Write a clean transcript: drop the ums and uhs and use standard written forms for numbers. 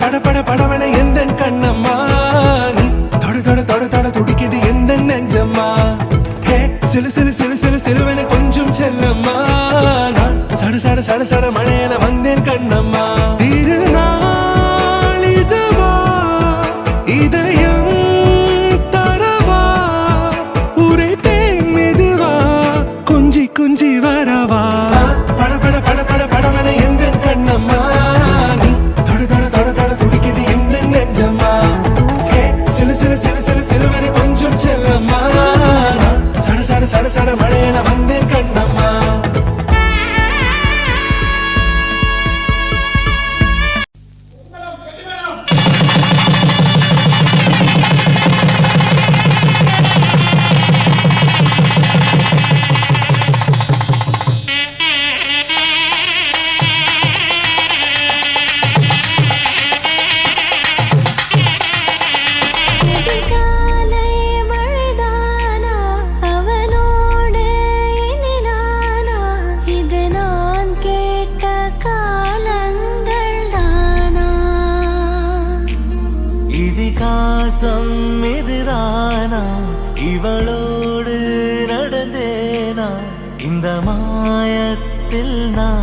பட பட படவன எந்தன் கண்ணம்மா நீ தொட தொட தொட தொட துடிக்குது எந்தன் நெஞ்சம்மா ஹே சிலு சிலு சிலு சிலு சிலுவன கொஞ்சம் செல்லம்மா நான் சட சட சட சட மழையன வந்தேன் கண்ணம்மா திருநாள் இதுவா இதயம் தரவா உரைத்தேன் மெதுவா கொஞ்சி கொஞ்சி வரவா பட பட பட பட படவன எந்தன் கண்ணம்மா நீ தொட தொட தொட தொட துடிக்குது எந்தன் நெஞ்சம்மா ஹே சிலு சிலு சிலு சிலு சிலுவன கொஞ்சம் செல்லம்மா நான் சட சட சட சட மழையன வந்தேன் கண்ணம்மா இவளோடு நடந்தேனா இந்த மாயத்தில் நான்